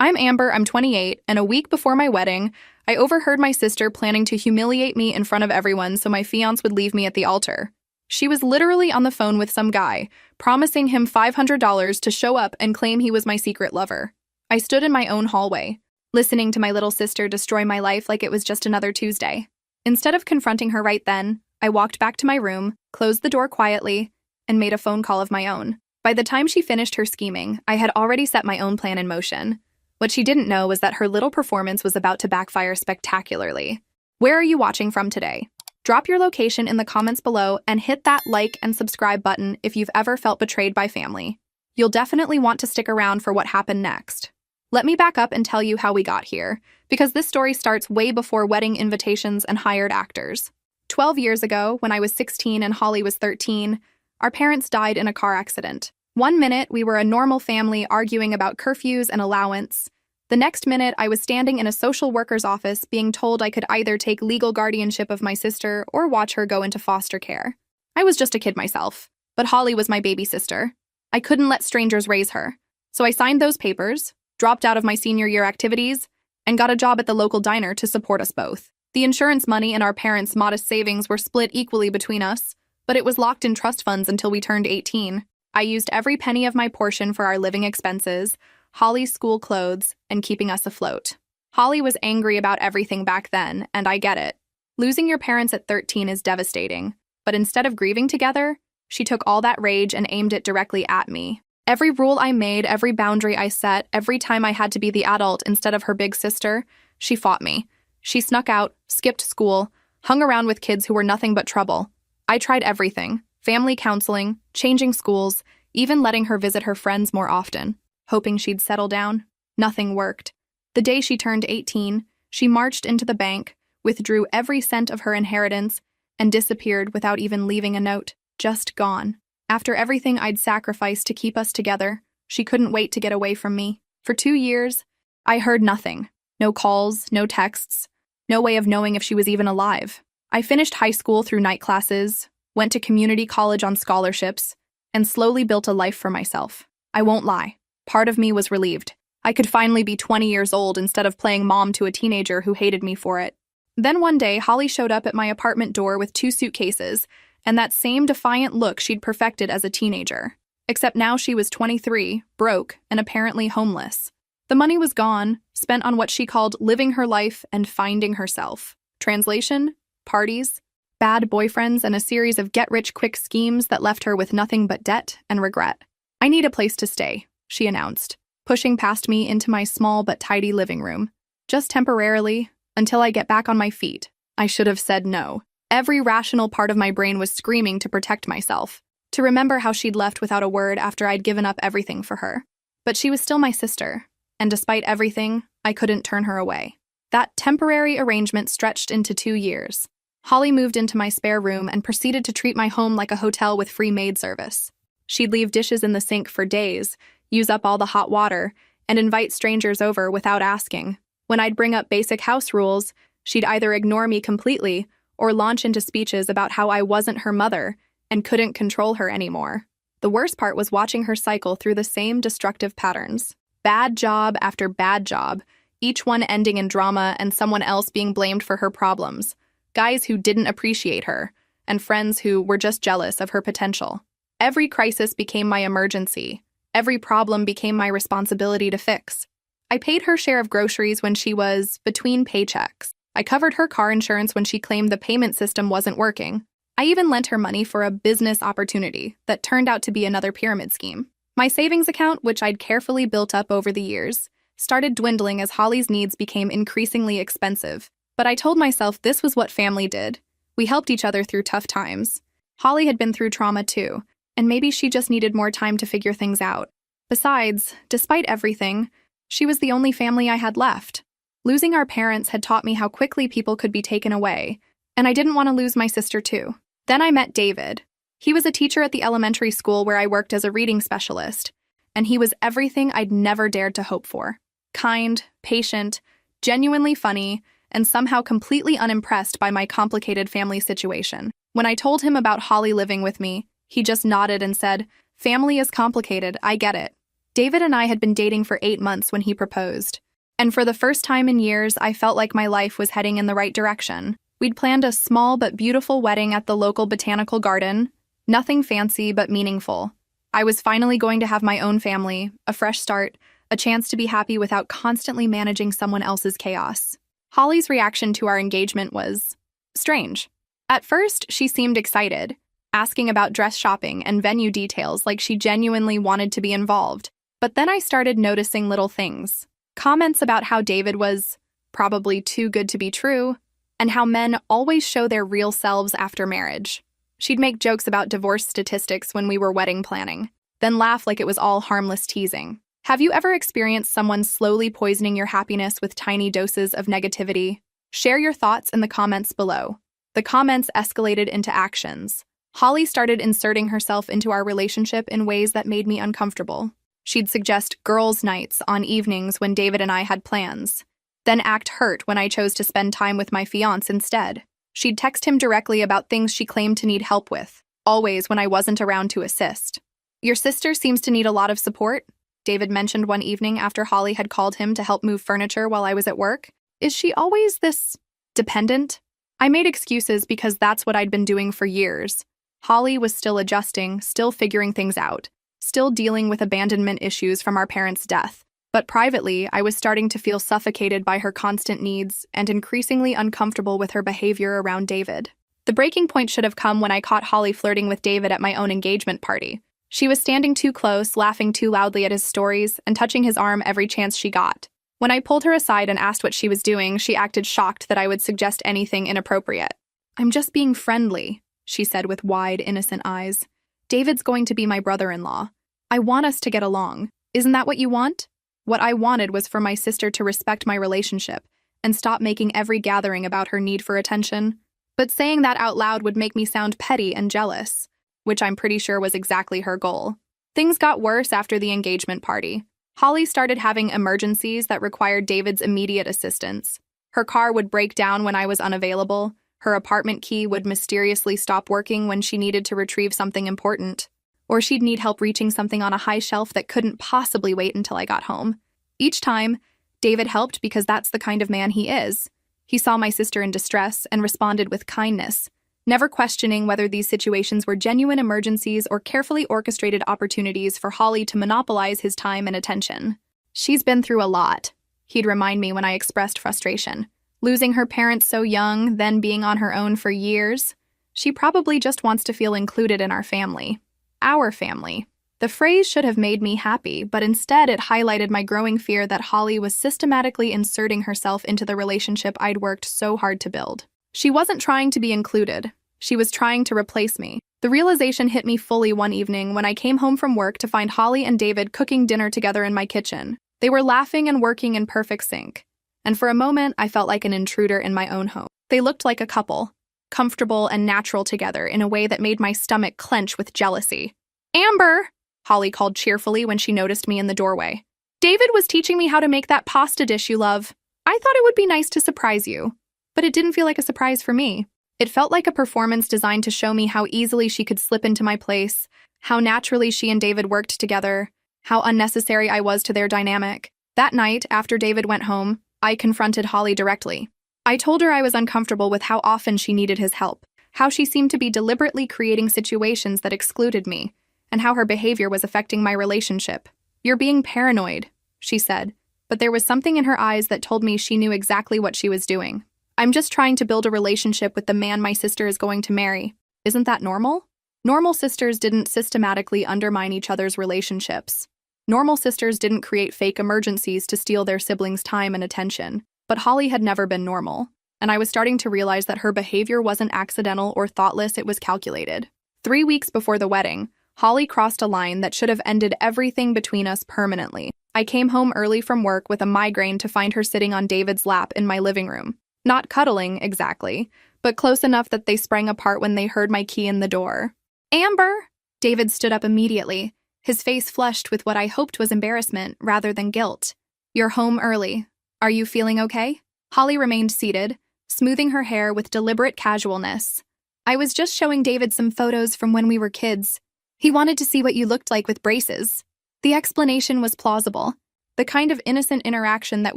I'm Amber, I'm 28, and a week before my wedding, I overheard my sister planning to humiliate me in front of everyone so my fiancé would leave me at the altar. She was literally on the phone with some guy, promising him $500 to show up and claim he was my secret lover. I stood in my own hallway, listening to my little sister destroy my life like it was just another Tuesday. Instead of confronting her right then, I walked back to my room, closed the door quietly, and made a phone call of my own. By the time she finished her scheming, I had already set my own plan in motion. What she didn't know was that her little performance was about to backfire spectacularly. Where are you watching from today? Drop your location in the comments below and hit that like and subscribe button if you've ever felt betrayed by family. You'll definitely want to stick around for what happened next. Let me back up and tell you how we got here, because this story starts way before wedding invitations and hired actors. 12 years ago, when I was 16 and Holly was 13, our parents died in a car accident. One minute, we were a normal family arguing about curfews and allowance. The next minute, I was standing in a social worker's office being told I could either take legal guardianship of my sister or watch her go into foster care. I was just a kid myself, but Holly was my baby sister. I couldn't let strangers raise her. So I signed those papers, dropped out of my senior year activities, and got a job at the local diner to support us both. The insurance money and our parents' modest savings were split equally between us, but it was locked in trust funds until we turned 18. I used every penny of my portion for our living expenses, Holly's school clothes, and keeping us afloat. Holly was angry about everything back then, and I get it. Losing your parents at 13 is devastating, but instead of grieving together, she took all that rage and aimed it directly at me. Every rule I made, every boundary I set, every time I had to be the adult instead of her big sister, she fought me. She snuck out, skipped school, hung around with kids who were nothing but trouble. I tried everything: family counseling, changing schools, even letting her visit her friends more often, hoping she'd settle down. Nothing worked. The day she turned 18, she marched into the bank, withdrew every cent of her inheritance, and disappeared without even leaving a note. Just gone. After everything I'd sacrificed to keep us together, she couldn't wait to get away from me. For 2 years, I heard nothing. No calls, no texts, no way of knowing if she was even alive. I finished high school through night classes, went to community college on scholarships, and slowly built a life for myself. I won't lie. Part of me was relieved. I could finally be 20 years old instead of playing mom to a teenager who hated me for it. Then one day, Holly showed up at my apartment door with 2 suitcases and that same defiant look she'd perfected as a teenager. Except now she was 23, broke, and apparently homeless. The money was gone, spent on what she called living her life and finding herself. Translation: parties, bad boyfriends, and a series of get-rich-quick schemes that left her with nothing but debt and regret. "I need a place to stay," she announced, pushing past me into my small but tidy living room. "Just temporarily, until I get back on my feet." I should have said no. Every rational part of my brain was screaming to protect myself, to remember how she'd left without a word after I'd given up everything for her. But she was still my sister, and despite everything, I couldn't turn her away. That temporary arrangement stretched into 2 years. Holly moved into my spare room and proceeded to treat my home like a hotel with free maid service. She'd leave dishes in the sink for days, use up all the hot water, and invite strangers over without asking. When I'd bring up basic house rules, she'd either ignore me completely or launch into speeches about how I wasn't her mother and couldn't control her anymore. The worst part was watching her cycle through the same destructive patterns. Bad job after bad job, each one ending in drama and someone else being blamed for her problems. Guys who didn't appreciate her, and friends who were just jealous of her potential. Every crisis became my emergency. Every problem became my responsibility to fix. I paid her share of groceries when she was between paychecks. I covered her car insurance when she claimed the payment system wasn't working. I even lent her money for a business opportunity that turned out to be another pyramid scheme. My savings account, which I'd carefully built up over the years, started dwindling as Holly's needs became increasingly expensive. But I told myself this was what family did. We helped each other through tough times. Holly had been through trauma too, and maybe she just needed more time to figure things out. Besides, despite everything, she was the only family I had left. Losing our parents had taught me how quickly people could be taken away, and I didn't want to lose my sister too. Then I met David. He was a teacher at the elementary school where I worked as a reading specialist, and he was everything I'd never dared to hope for. Kind, patient, genuinely funny, and somehow completely unimpressed by my complicated family situation. When I told him about Holly living with me, he just nodded and said, "Family is complicated, I get it." David and I had been dating for 8 months when he proposed. And for the first time in years, I felt like my life was heading in the right direction. We'd planned a small but beautiful wedding at the local botanical garden. Nothing fancy but meaningful. I was finally going to have my own family, a fresh start, a chance to be happy without constantly managing someone else's chaos. Holly's reaction to our engagement was strange. At first, she seemed excited, asking about dress shopping and venue details like she genuinely wanted to be involved. But then I started noticing little things. Comments about how David was probably too good to be true, and how men always show their real selves after marriage. She'd make jokes about divorce statistics when we were wedding planning, then laugh like it was all harmless teasing. Have you ever experienced someone slowly poisoning your happiness with tiny doses of negativity? Share your thoughts in the comments below. The comments escalated into actions. Holly started inserting herself into our relationship in ways that made me uncomfortable. She'd suggest girls' nights on evenings when David and I had plans, then act hurt when I chose to spend time with my fiancé instead. She'd text him directly about things she claimed to need help with, always when I wasn't around to assist. "Your sister seems to need a lot of support," David mentioned one evening after Holly had called him to help move furniture while I was at work. "Is she always this dependent?" I made excuses because that's what I'd been doing for years. Holly was still adjusting, still figuring things out, still dealing with abandonment issues from our parents' death. But privately, I was starting to feel suffocated by her constant needs and increasingly uncomfortable with her behavior around David. The breaking point should have come when I caught Holly flirting with David at my own engagement party. She was standing too close, laughing too loudly at his stories, and touching his arm every chance she got. When I pulled her aside and asked what she was doing, she acted shocked that I would suggest anything inappropriate. "I'm just being friendly," she said with wide, innocent eyes. "David's going to be my brother-in-law. I want us to get along. Isn't that what you want?" What I wanted was for my sister to respect my relationship and stop making every gathering about her need for attention. But saying that out loud would make me sound petty and jealous, which I'm pretty sure was exactly her goal. Things got worse after the engagement party. Holly started having emergencies that required David's immediate assistance. Her car would break down when I was unavailable. Her apartment key would mysteriously stop working when she needed to retrieve something important. Or she'd need help reaching something on a high shelf that couldn't possibly wait until I got home. Each time, David helped because that's the kind of man he is. He saw my sister in distress and responded with kindness, never questioning whether these situations were genuine emergencies or carefully orchestrated opportunities for Holly to monopolize his time and attention. "She's been through a lot," he'd remind me when I expressed frustration. "Losing her parents so young, then being on her own for years. She probably just wants to feel included in our family. Our family." The phrase should have made me happy, but instead it highlighted my growing fear that Holly was systematically inserting herself into the relationship I'd worked so hard to build. She wasn't trying to be included. She was trying to replace me. The realization hit me fully one evening when I came home from work to find Holly and David cooking dinner together in my kitchen. They were laughing and working in perfect sync. And for a moment, I felt like an intruder in my own home. They looked like a couple, comfortable and natural together in a way that made my stomach clench with jealousy. "Amber!" Holly called cheerfully when she noticed me in the doorway. "David was teaching me how to make that pasta dish you love. I thought it would be nice to surprise you." But it didn't feel like a surprise for me. It felt like a performance designed to show me how easily she could slip into my place, how naturally she and David worked together, how unnecessary I was to their dynamic. That night, after David went home, I confronted Holly directly. I told her I was uncomfortable with how often she needed his help, how she seemed to be deliberately creating situations that excluded me, and how her behavior was affecting my relationship. "You're being paranoid," she said, but there was something in her eyes that told me she knew exactly what she was doing. "I'm just trying to build a relationship with the man my sister is going to marry. Isn't that normal?" Normal sisters didn't systematically undermine each other's relationships. Normal sisters didn't create fake emergencies to steal their siblings' time and attention. But Holly had never been normal, and I was starting to realize that her behavior wasn't accidental or thoughtless, it was calculated. 3 weeks before the wedding, Holly crossed a line that should have ended everything between us permanently. I came home early from work with a migraine to find her sitting on David's lap in my living room. Not cuddling, exactly, but close enough that they sprang apart when they heard my key in the door. "Amber!" David stood up immediately, his face flushed with what I hoped was embarrassment rather than guilt. "You're home early. Are you feeling okay?" Holly remained seated, smoothing her hair with deliberate casualness. "I was just showing David some photos from when we were kids. He wanted to see what you looked like with braces." The explanation was plausible, the kind of innocent interaction that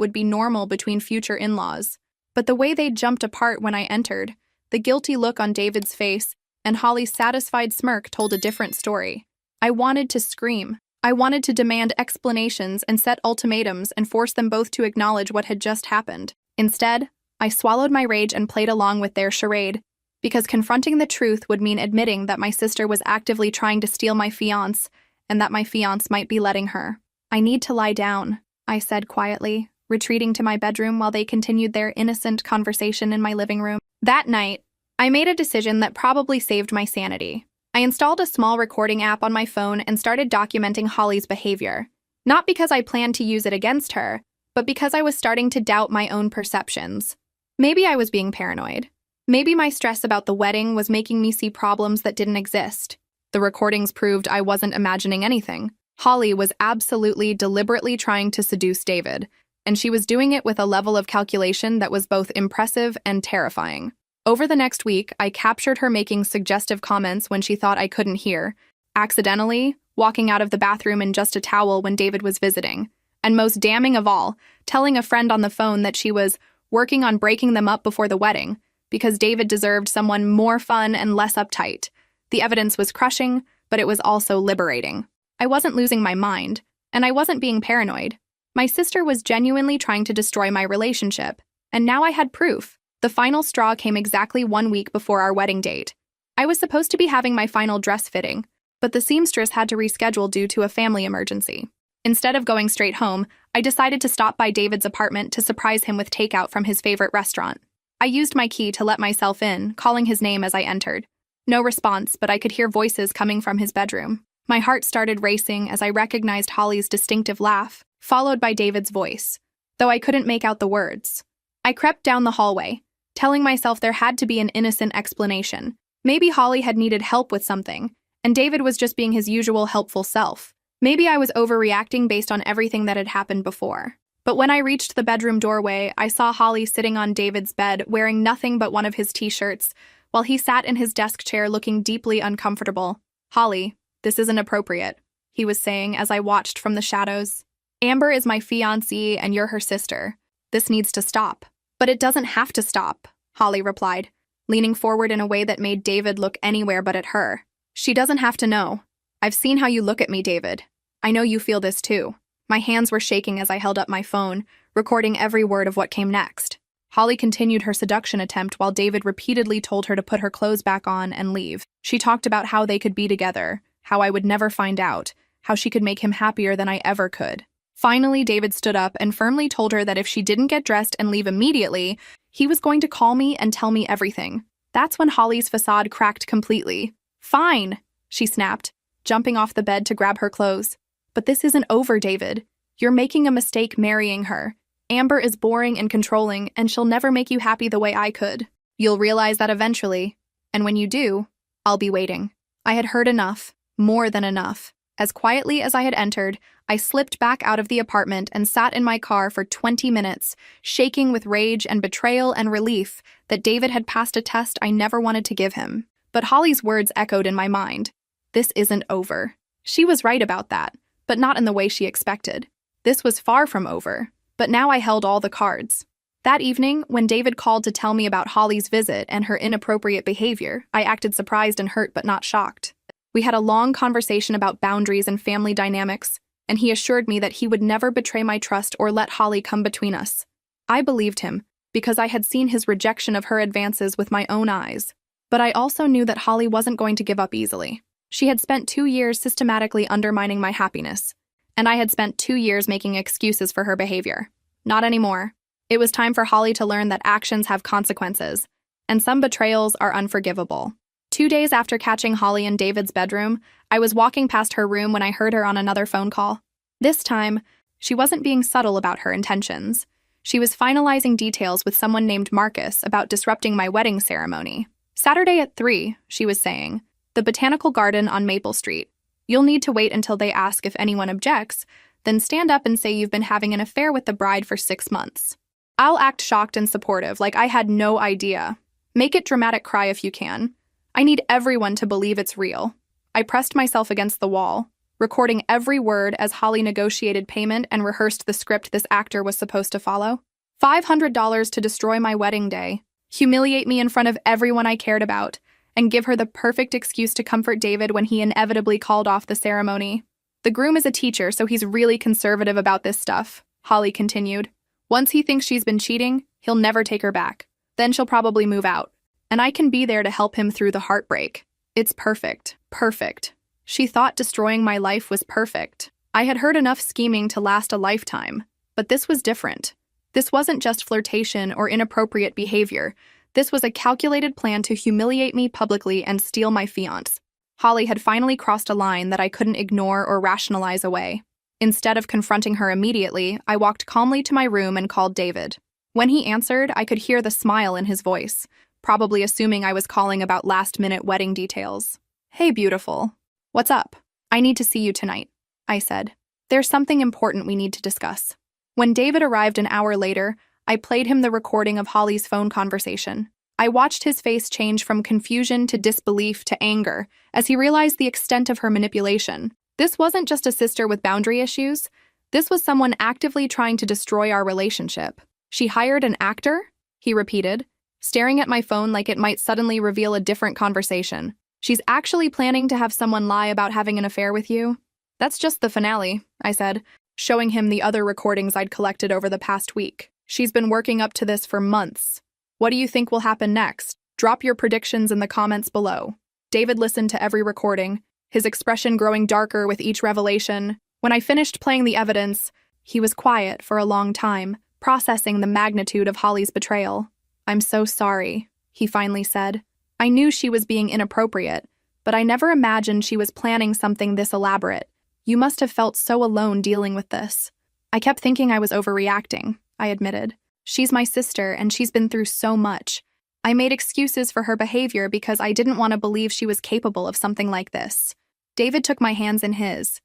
would be normal between future in-laws. But the way they jumped apart when I entered, the guilty look on David's face, and Holly's satisfied smirk told a different story. I wanted to scream. I wanted to demand explanations and set ultimatums and force them both to acknowledge what had just happened. Instead, I swallowed my rage and played along with their charade, because confronting the truth would mean admitting that my sister was actively trying to steal my fiancé and that my fiancé might be letting her. I need to lie down, I said quietly, retreating to my bedroom while they continued their innocent conversation in my living room. That night, I made a decision that probably saved my sanity. I installed a small recording app on my phone and started documenting Holly's behavior. Not because I planned to use it against her, but because I was starting to doubt my own perceptions. Maybe I was being paranoid. Maybe my stress about the wedding was making me see problems that didn't exist. The recordings proved I wasn't imagining anything. Holly was absolutely deliberately trying to seduce David, and she was doing it with a level of calculation that was both impressive and terrifying. Over the next week, I captured her making suggestive comments when she thought I couldn't hear, accidentally walking out of the bathroom in just a towel when David was visiting, and most damning of all, telling a friend on the phone that she was working on breaking them up before the wedding because David deserved someone more fun and less uptight. The evidence was crushing, but it was also liberating. I wasn't losing my mind, and I wasn't being paranoid. My sister was genuinely trying to destroy my relationship, and now I had proof. The final straw came exactly 1 week before our wedding date. I was supposed to be having my final dress fitting, but the seamstress had to reschedule due to a family emergency. Instead of going straight home, I decided to stop by David's apartment to surprise him with takeout from his favorite restaurant. I used my key to let myself in, calling his name as I entered. No response, but I could hear voices coming from his bedroom. My heart started racing as I recognized Holly's distinctive laugh, followed by David's voice, though I couldn't make out the words. I crept down the hallway, telling myself there had to be an innocent explanation. Maybe Holly had needed help with something, and David was just being his usual helpful self. Maybe I was overreacting based on everything that had happened before. But when I reached the bedroom doorway, I saw Holly sitting on David's bed wearing nothing but one of his t-shirts, while he sat in his desk chair looking deeply uncomfortable. "Holly, this isn't appropriate," he was saying as I watched from the shadows. "Amber is my fiancée and you're her sister. This needs to stop." "But it doesn't have to stop," Holly replied, leaning forward in a way that made David look anywhere but at her. "She doesn't have to know. I've seen how you look at me, David. I know you feel this too." My hands were shaking as I held up my phone, recording every word of what came next. Holly continued her seduction attempt while David repeatedly told her to put her clothes back on and leave. She talked about how they could be together, how I would never find out, how she could make him happier than I ever could. Finally, David stood up and firmly told her that if she didn't get dressed and leave immediately, he was going to call me and tell me everything. That's when Holly's facade cracked completely. "Fine," she snapped, jumping off the bed to grab her clothes. "But this isn't over, David. You're making a mistake marrying her. Amber is boring and controlling, and she'll never make you happy the way I could. You'll realize that eventually, and when you do, I'll be waiting." I had heard enough, more than enough. As quietly as I had entered, I slipped back out of the apartment and sat in my car for 20 minutes, shaking with rage and betrayal and relief that David had passed a test I never wanted to give him. But Holly's words echoed in my mind. This isn't over. She was right about that, but not in the way she expected. This was far from over, but now I held all the cards. That evening, when David called to tell me about Holly's visit and her inappropriate behavior, I acted surprised and hurt but not shocked. We had a long conversation about boundaries and family dynamics, and he assured me that he would never betray my trust or let Holly come between us. I believed him, because I had seen his rejection of her advances with my own eyes. But I also knew that Holly wasn't going to give up easily. She had spent 2 years systematically undermining my happiness, and I had spent 2 years making excuses for her behavior. Not anymore. It was time for Holly to learn that actions have consequences, and some betrayals are unforgivable. 2 days after catching Holly in David's bedroom, I was walking past her room when I heard her on another phone call. This time, she wasn't being subtle about her intentions. She was finalizing details with someone named Marcus about disrupting my wedding ceremony. "Saturday at 3, she was saying. "The Botanical Garden on Maple Street. You'll need to wait until they ask if anyone objects, then stand up and say you've been having an affair with the bride for 6 months. I'll act shocked and supportive, like I had no idea. Make it dramatic cry if you can. I need everyone to believe it's real." I pressed myself against the wall, recording every word as Holly negotiated payment and rehearsed the script this actor was supposed to follow. $500 to destroy my wedding day, humiliate me in front of everyone I cared about, and give her the perfect excuse to comfort David when he inevitably called off the ceremony. The groom is a teacher, so he's really conservative about this stuff, Holly continued. Once he thinks she's been cheating, he'll never take her back. Then she'll probably move out. And I can be there to help him through the heartbreak. It's perfect. Perfect. She thought destroying my life was perfect. I had heard enough scheming to last a lifetime. But this was different. This wasn't just flirtation or inappropriate behavior. This was a calculated plan to humiliate me publicly and steal my fiancé. Holly had finally crossed a line that I couldn't ignore or rationalize away. Instead of confronting her immediately, I walked calmly to my room and called David. When he answered, I could hear the smile in his voice, probably assuming I was calling about last-minute wedding details. "Hey, beautiful. What's up? I need to see you tonight," I said. "There's something important we need to discuss." When David arrived an hour later, I played him the recording of Holly's phone conversation. I watched his face change from confusion to disbelief to anger as he realized the extent of her manipulation. This wasn't just a sister with boundary issues. This was someone actively trying to destroy our relationship. "She hired an actor?" he repeated, staring at my phone like it might suddenly reveal a different conversation. "She's actually planning to have someone lie about having an affair with you?" "That's just the finale," I said, showing him the other recordings I'd collected over the past week. "She's been working up to this for months. What do you think will happen next? Drop your predictions in the comments below." David listened to every recording, his expression growing darker with each revelation. When I finished playing the evidence, he was quiet for a long time, processing the magnitude of Holly's betrayal. "I'm so sorry," he finally said. "I knew she was being inappropriate, but I never imagined she was planning something this elaborate. You must have felt so alone dealing with this." "I kept thinking I was overreacting," I admitted. "She's my sister, and she's been through so much. I made excuses for her behavior because I didn't want to believe she was capable of something like this." David took my hands in his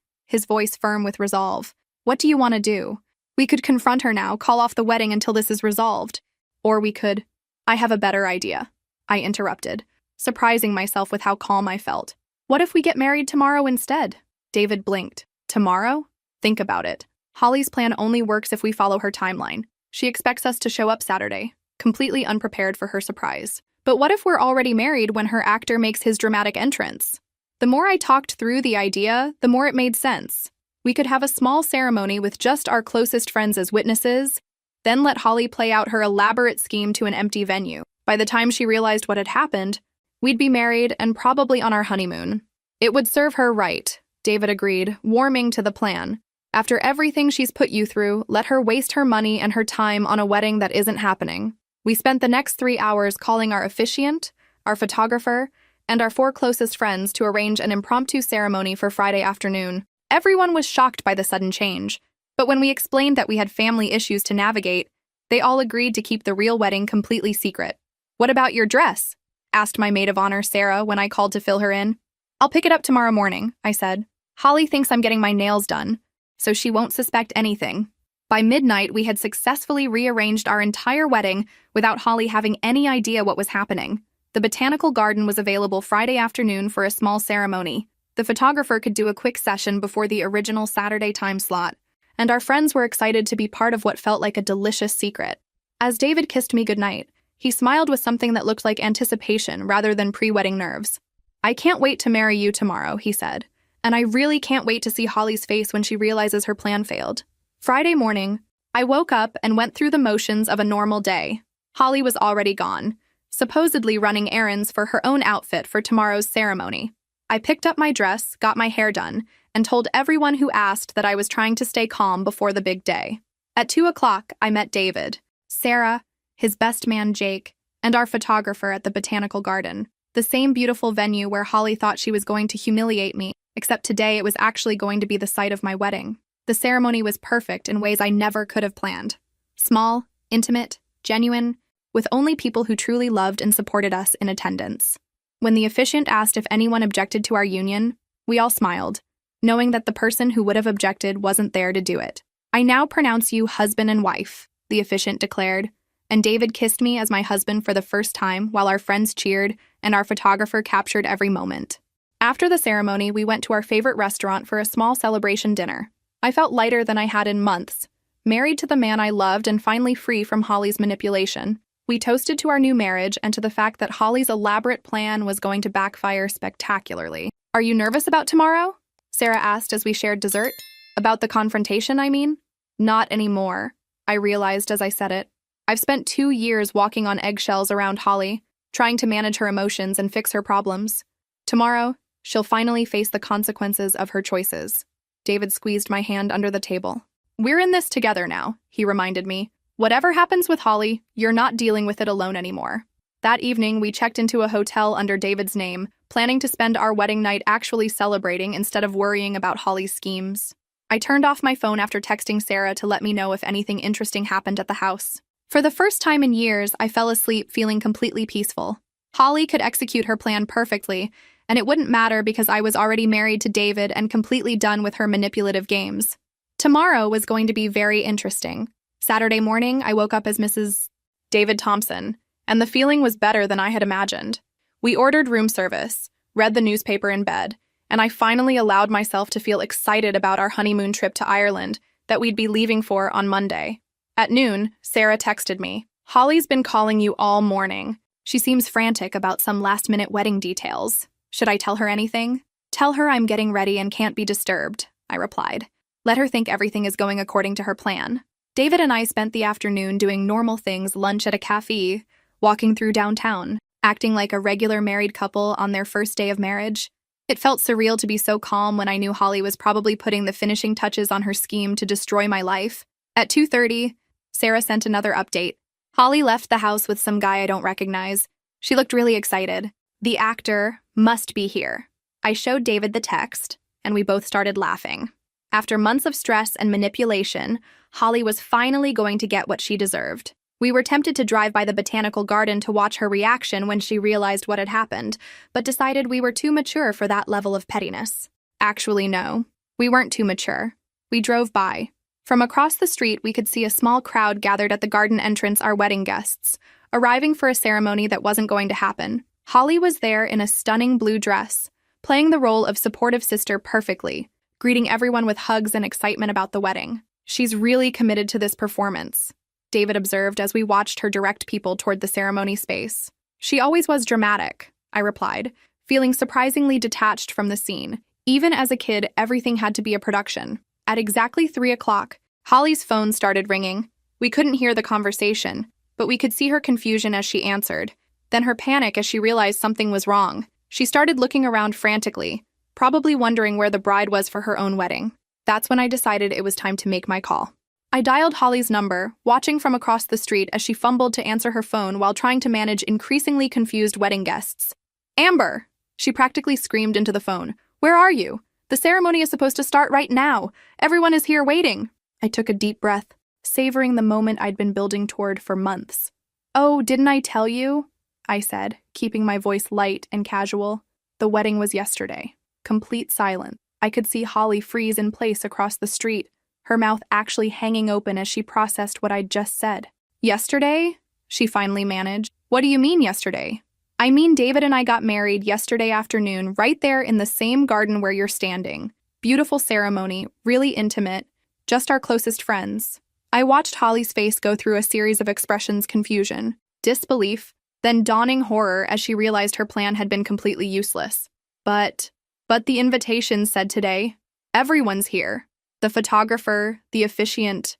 voice firm with resolve. "What do you want to do? We could confront her now, call off the wedding until this is resolved. Or we could—" "I have a better idea," I interrupted, surprising myself with how calm I felt. "What if we get married tomorrow instead?" David blinked. "Tomorrow? Think about it. Holly's plan only works if we follow her timeline. She expects us to show up Saturday, completely unprepared for her surprise. But what if we're already married when her actor makes his dramatic entrance?" The more I talked through the idea, the more it made sense. We could have a small ceremony with just our closest friends as witnesses, then let Holly play out her elaborate scheme to an empty venue. By the time she realized what had happened, we'd be married and probably on our honeymoon. "It would serve her right," David agreed, warming to the plan. "After everything she's put you through, let her waste her money and her time on a wedding that isn't happening." We spent the next 3 hours calling our officiant, our photographer, and our 4 closest friends to arrange an impromptu ceremony for Friday afternoon. Everyone was shocked by the sudden change, but when we explained that we had family issues to navigate, they all agreed to keep the real wedding completely secret. "What about your dress?" asked my maid of honor, Sarah, when I called to fill her in. "I'll pick it up tomorrow morning," I said. "Holly thinks I'm getting my nails done, so she won't suspect anything." By midnight, we had successfully rearranged our entire wedding without Holly having any idea what was happening. The botanical garden was available Friday afternoon for a small ceremony. The photographer could do a quick session before the original Saturday time slot, and our friends were excited to be part of what felt like a delicious secret. As David kissed me goodnight, he smiled with something that looked like anticipation rather than pre-wedding nerves. "I can't wait to marry you tomorrow," he said, "and I really can't wait to see Holly's face when she realizes her plan failed." Friday morning, I woke up and went through the motions of a normal day. Holly was already gone, supposedly running errands for her own outfit for tomorrow's ceremony. I picked up my dress, got my hair done, and told everyone who asked that I was trying to stay calm before the big day. At 2 o'clock, I met David, Sarah, his best man Jake, and our photographer at the botanical garden, the same beautiful venue where Holly thought she was going to humiliate me, except today it was actually going to be the site of my wedding. The ceremony was perfect in ways I never could have planned. Small, intimate, genuine, with only people who truly loved and supported us in attendance. When the officiant asked if anyone objected to our union, we all smiled, knowing that the person who would have objected wasn't there to do it. "I now pronounce you husband and wife," the officiant declared, and David kissed me as my husband for the first time while our friends cheered and our photographer captured every moment. After the ceremony, we went to our favorite restaurant for a small celebration dinner. I felt lighter than I had in months, married to the man I loved and finally free from Holly's manipulation. We toasted to our new marriage and to the fact that Holly's elaborate plan was going to backfire spectacularly. "Are you nervous about tomorrow?" Sarah asked as we shared dessert. "About the confrontation, I mean?" "Not anymore," I realized as I said it. I've spent 2 years walking on eggshells around Holly, trying to manage her emotions and fix her problems. Tomorrow, she'll finally face the consequences of her choices. David squeezed my hand under the table. "We're in this together now," he reminded me. "Whatever happens with Holly, you're not dealing with it alone anymore." That evening, we checked into a hotel under David's name, planning to spend our wedding night actually celebrating instead of worrying about Holly's schemes. I turned off my phone after texting Sarah to let me know if anything interesting happened at the house. For the first time in years, I fell asleep feeling completely peaceful. Holly could execute her plan perfectly, and it wouldn't matter because I was already married to David and completely done with her manipulative games. Tomorrow was going to be very interesting. Saturday morning, I woke up as Mrs. David Thompson, and the feeling was better than I had imagined. We ordered room service, read the newspaper in bed, and I finally allowed myself to feel excited about our honeymoon trip to Ireland that we'd be leaving for on Monday. At noon, Sarah texted me. "Holly's been calling you all morning. She seems frantic about some last-minute wedding details. Should I tell her anything?" "Tell her I'm getting ready and can't be disturbed," I replied. "Let her think everything is going according to her plan." David and I spent the afternoon doing normal things, lunch at a cafe, walking through downtown, acting like a regular married couple on their first day of marriage. It felt surreal to be so calm when I knew Holly was probably putting the finishing touches on her scheme to destroy my life. At 2:30, Sarah sent another update. Holly left the house with some guy I don't recognize. She looked really excited. "The actor must be here." I showed David the text, and we both started laughing. After months of stress and manipulation, Holly was finally going to get what she deserved. We were tempted to drive by the botanical garden to watch her reaction when she realized what had happened, but decided we were too mature for that level of pettiness. Actually, no, we weren't too mature. We drove by. From across the street, we could see a small crowd gathered at the garden entrance, our wedding guests, arriving for a ceremony that wasn't going to happen. Holly was there in a stunning blue dress, playing the role of supportive sister perfectly, greeting everyone with hugs and excitement about the wedding. "She's really committed to this performance," David observed as we watched her direct people toward the ceremony space. "She always was dramatic," I replied, feeling surprisingly detached from the scene. Even as a kid, everything had to be a production. At exactly 3 o'clock, Holly's phone started ringing. We couldn't hear the conversation, but we could see her confusion as she answered, then her panic as she realized something was wrong. She started looking around frantically, probably wondering where the bride was for her own wedding. That's when I decided it was time to make my call. I dialed Holly's number, watching from across the street as she fumbled to answer her phone while trying to manage increasingly confused wedding guests. "Amber!" She practically screamed into the phone. "Where are you? The ceremony is supposed to start right now. Everyone is here waiting." I took a deep breath, savoring the moment I'd been building toward for months. "Oh, didn't I tell you?" I said, keeping my voice light and casual. "The wedding was yesterday." Complete silence. I could see Holly freeze in place across the street, her mouth actually hanging open as she processed what I'd just said. "Yesterday?" she finally managed. "What do you mean yesterday?" "I mean David and I got married yesterday afternoon right there in the same garden where you're standing. Beautiful ceremony, really intimate, just our closest friends." I watched Holly's face go through a series of expressions: confusion, disbelief, then dawning horror as she realized her plan had been completely useless. But the invitation said today, everyone's here. The photographer, the officiant,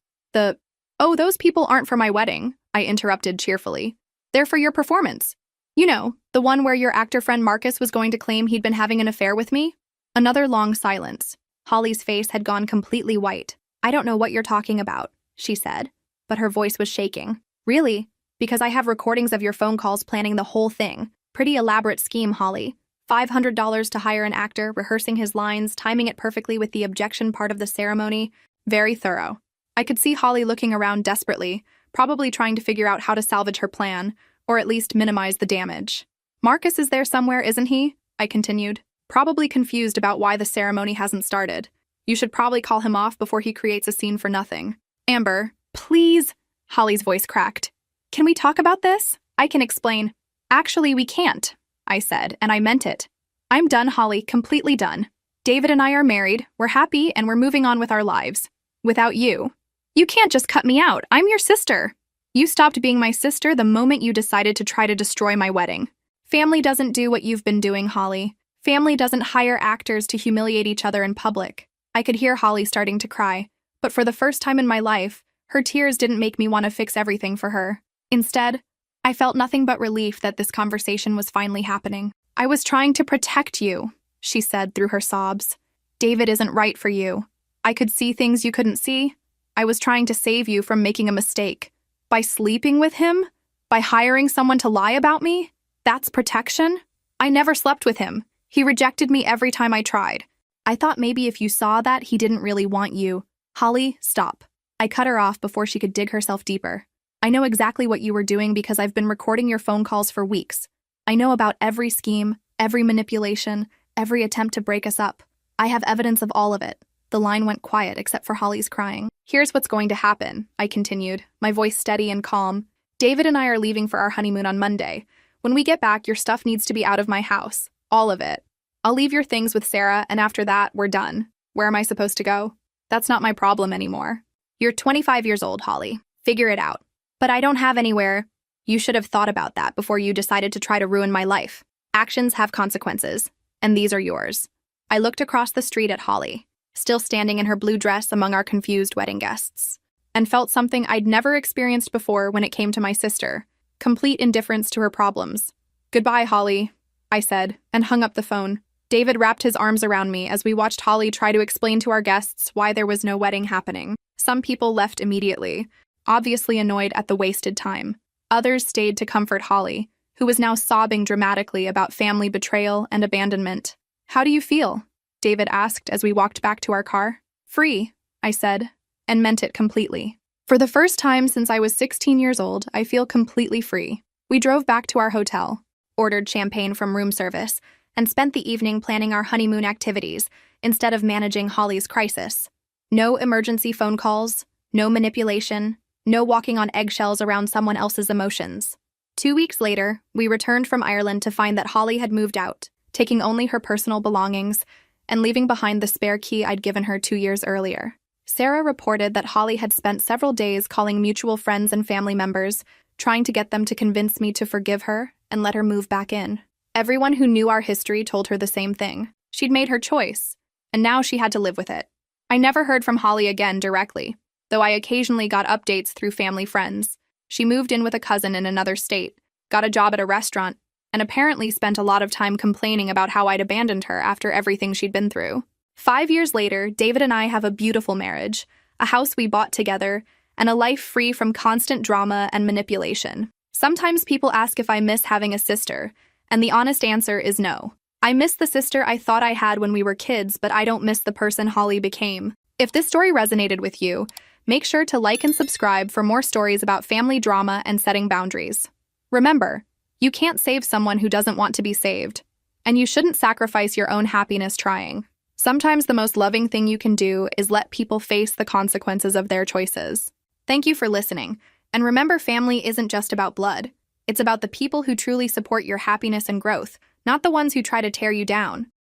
"Oh, those people aren't for my wedding," I interrupted cheerfully. "They're for your performance. You know, the one where your actor friend Marcus was going to claim he'd been having an affair with me." Another long silence. Holly's face had gone completely white. "I don't know what you're talking about," she said, but her voice was shaking. "Really? Because I have recordings of your phone calls planning the whole thing. Pretty elaborate scheme, Holly. $500 to hire an actor, rehearsing his lines, timing it perfectly with the objection part of the ceremony. Very thorough." I could see Holly looking around desperately, probably trying to figure out how to salvage her plan, or at least minimize the damage. "Marcus is there somewhere, isn't he?" I continued, probably confused about why the ceremony hasn't started. "You should probably call him off before he creates a scene for nothing." "Amber, please," Holly's voice cracked. "Can we talk about this? I can explain." "Actually, we can't," I said, and I meant it. I'm done, Holly, completely done. David and I are married, we're happy, and we're moving on with our lives. Without you. You can't just cut me out. I'm your sister. You stopped being my sister the moment you decided to try to destroy my wedding. Family doesn't do what you've been doing, Holly. Family doesn't hire actors to humiliate each other in public. I could hear Holly starting to cry, but for the first time in my life, her tears didn't make me want to fix everything for her. Instead, I felt nothing but relief that this conversation was finally happening. I was trying to protect you, she said through her sobs. David isn't right for you. I could see things you couldn't see. I was trying to save you from making a mistake. By sleeping with him? By hiring someone to lie about me? That's protection? I never slept with him. He rejected me every time I tried. I thought maybe if you saw that, he didn't really want you. Holly, stop. I cut her off before she could dig herself deeper. I know exactly what you were doing because I've been recording your phone calls for weeks. I know about every scheme, every manipulation, every attempt to break us up. I have evidence of all of it. The line went quiet except for Holly's crying. Here's what's going to happen, I continued, my voice steady and calm. David and I are leaving for our honeymoon on Monday. When we get back, your stuff needs to be out of my house. All of it. I'll leave your things with Sarah, and after that, we're done. Where am I supposed to go? That's not my problem anymore. You're 25 years old, Holly. Figure it out. But I don't have anywhere. You should have thought about that before you decided to try to ruin my life. Actions have consequences, and these are yours. I looked across the street at Holly, still standing in her blue dress among our confused wedding guests, and felt something I'd never experienced before when it came to my sister, complete indifference to her problems. Goodbye, Holly, I said, and hung up the phone. David wrapped his arms around me as we watched Holly try to explain to our guests why there was no wedding happening. Some people left immediately, obviously annoyed at the wasted time. Others stayed to comfort Holly, who was now sobbing dramatically about family betrayal and abandonment. How do you feel? David asked as we walked back to our car. Free, I said, and meant it completely. For the first time since I was 16 years old, I feel completely free. We drove back to our hotel, ordered champagne from room service, and spent the evening planning our honeymoon activities instead of managing Holly's crisis. No emergency phone calls, no manipulation, no walking on eggshells around someone else's emotions. 2 weeks later, we returned from Ireland to find that Holly had moved out, taking only her personal belongings and leaving behind the spare key I'd given her 2 years earlier. Sarah reported that Holly had spent several days calling mutual friends and family members, trying to get them to convince me to forgive her and let her move back in. Everyone who knew our history told her the same thing. She'd made her choice, and now she had to live with it. I never heard from Holly again directly, though I occasionally got updates through family friends. She moved in with a cousin in another state, got a job at a restaurant, and apparently spent a lot of time complaining about how I'd abandoned her after everything she'd been through. 5 years later, David and I have a beautiful marriage, a house we bought together, and a life free from constant drama and manipulation. Sometimes people ask if I miss having a sister, and the honest answer is no. I miss the sister I thought I had when we were kids, but I don't miss the person Holly became. If this story resonated with you, make sure to like and subscribe for more stories about family drama and setting boundaries. Remember, you can't save someone who doesn't want to be saved, and you shouldn't sacrifice your own happiness trying. Sometimes the most loving thing you can do is let people face the consequences of their choices. Thank you for listening, and remember, family isn't just about blood. It's about the people who truly support your happiness and growth, not the ones who try to tear you down.